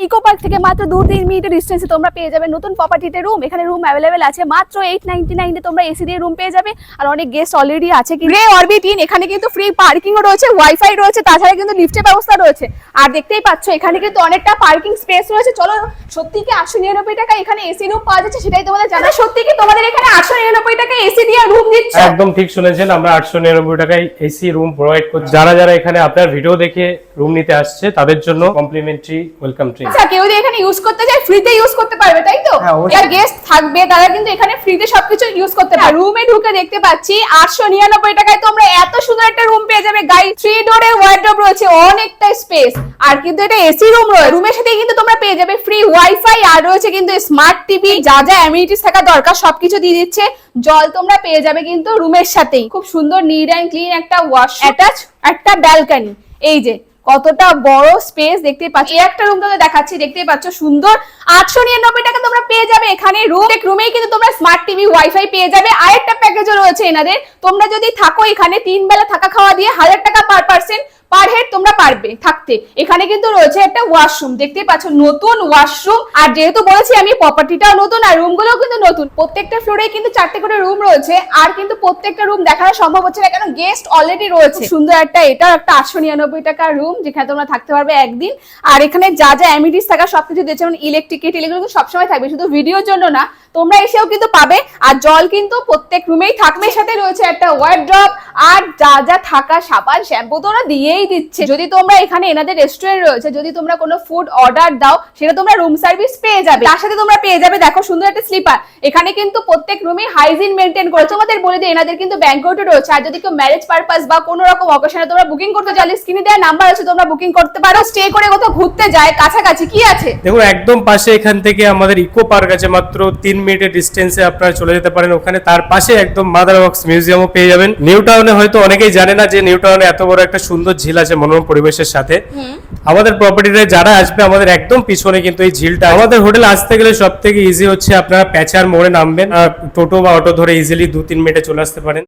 Eco park থেকে মাত্র 2-3 মিনিটের ডিস্টেন্সে তোমরা পেয়ে যাবে নতুন প্রপার্টিতে রুম। এখানে রুম অ্যাভেলেবেল আছে মাত্র 899 এ তোমরা এসি দিয়ে রুম পেয়ে যাবে। আর অনেক গেস্ট অলরেডি আছে। গ্রে অরবিট ইন, এখানে কিন্তু ফ্রি পার্কিংও রয়েছে, ওয়াইফাই রয়েছে, তাছাড়া কিন্তু লিফটের ব্যবস্থা রয়েছে। আর দেখতেই পাচ্ছ এখানে কিন্তু অনেকটা পার্কিং স্পেস রয়েছে। চলো সত্যি কি 899 টাকা এখানে এসি রুম পাওয়া যাচ্ছে সেটাই তোমাদের জানা। সত্যি কি তোমাদের এখানে 899 টাকা এসি দিয়ে রুম দিচ্ছ? একদম ঠিক শুনেছেন, আমরা 899 টাকায় এসি রুম প্রোভাইড করছি। যারা যারা এখানে আপনার ভিডিও দেখে রুম নিতে আসছে তাদের জন্য কমপ্লিমেন্টারি ওয়েলকাম ড্রিঙ্ক। আচ্ছা, কেউ যদি এখানে ইউজ করতে চায় ফ্রিতে ইউজ করতে পারবে, তাই তো? যারা গেস্ট থাকবে তারা কিন্তু এখানে ফ্রিতে সবকিছু ইউজ করতে পারবে। রুমে ঢুকে দেখতে পাচ্ছি 899 টাকায় তোমরা এত সুন্দর একটা রুম পেয়ে যাবে। গাইস 3 ডোরের ওয়ার্ডরোব রয়েছে, অনেকটা স্পেস। আর কিন্তু এটা এসি রুম রয়েছে। রুমের সাথে কিন্তু তোমরা পেয়ে যাবে ফ্রি ওয়াইফাই, আর রয়েছে কিন্তু স্মার্ট টিভি, যা যা অ্যামিনিটিস থাকা দরকার সবকিছু দিয়ে দিচ্ছে। জল তোমরা পেয়ে যাবে কিন্তু রুমের সাথেই। খুব সুন্দর নিট এন্ড ক্লিন একটা ওয়াশ অ্যাটাচ, একটা ব্যালকনি। এই যে কতটা বড় স্পেস দেখতে পাচ্ছ। এই একটা রুম তোমাদের দেখাচ্ছি, দেখতেই পাচ্ছ সুন্দর। 899 টাকা তোমরা পেয়ে যাবে এখানে রুম। এক রুমেই কিন্তু তোমরা স্মার্ট টিভি, ওয়াইফাই পেয়ে যাবে। আরেকটা প্যাকেজও রয়েছে এনাদের। তোমরা যদি থাকো এখানে 3 বেলা থাকা খাওয়া দিয়ে 1000 টাকা পার পারসন পার হেড তোমরা পারবে থাকতে। এখানে কিন্তু রয়েছে একটা ওয়াশরুম, দেখতেই পাচ্ছ নতুন ওয়াশরুম। আর যেহেতু বলেছি আমি প্রপার্টিটাও নতুন আর রুমগুলোও কিন্তু নতুন। প্রত্যেকটা ফ্লোরে কিন্তু 4টে করে রুম রয়েছে। আর কিন্তু প্রত্যেকটা রুম দেখানো সম্ভব হচ্ছে না, কারণ গেস্ট অলরেডি রয়েছে। সুন্দর একটা, এটা একটা 899 টাকার রুম যেখানে তোমরা থাকতে পারবে একদিন। আর এখানে যা যা অ্যামিনিটিস থাকা সবকিছু দিয়েছে, যেমন ইলেকট্রিক কেটেল, এগুলো কিন্তু সবসময় থাকবে, শুধু ভিডিওর জন্য না, তোমরা এসেও কিন্তু পাবে। আর জল কিন্তু প্রত্যেক রুমেই থাকবে। সাথে রয়েছে একটা ওয়ার্ড্রপ, আর যা যা থাকা সাবান শ্যাম্পু তো ওরা দিয়েই দিচ্ছে। যদি তোমরা এখানে এনাদের রেস্টুরেন্ট রয়েছে, যদি তোমরা কোনো ফুড অর্ডার দাও সেটা তোমরা রুম সার্ভিস পেয়ে যাবে। তার সাথে তোমরা পেয়ে যাবে দেখো সুন্দর একটা স্লিপার। এখানে কিন্তু প্রত্যেক রুমে হাইজিন মেনটেন করেছে। তোমাদের বলে দিই এনাদের কিন্তু ব্যাংকোয়েটও রয়েছে। আর যদি কেউ ম্যারেজ পারপাস বা কোনো রকম অকেশনে তোমরা বুকিং করতে চাইলে স্ক্রিনে দেওয়া নাম্বার আছে, তোমরা বুকিং করতে পারো। স্টে করে কোথাও ঘুরতে যায় কাছাকাছি কি আছে দেখুন, একদম পাশে এখান থেকে আমাদের ইকো পার্ক আছে, মাত্র 3 মিনিটের ডিস্টেন্সে আপনারা চলে যেতে পারেন ওখানে। তার পাশে একদম মাদার ওয়ার্কস মিউজিয়ামও পেয়ে যাবেন। নিউ টাউনে হয়তো অনেকেই জানে না যে নিউ টাউনে এত বড় একটা সুন্দর ঝিল আছে মনোরম পরিবেশের সাথে। আমাদের প্রপার্টিতে যারা আসবে আমাদের একদম পিছনে কিন্তু এই ঝিলটা। আমাদের হোটেলে আসতে গেলে সব থেকে ইজি হচ্ছে আপনারা প্যাচার মোড়ে নামবেন, টোটো বা অটো ধরে ইজিলি 2-3 মিনিটে চলে আসতে পারেন।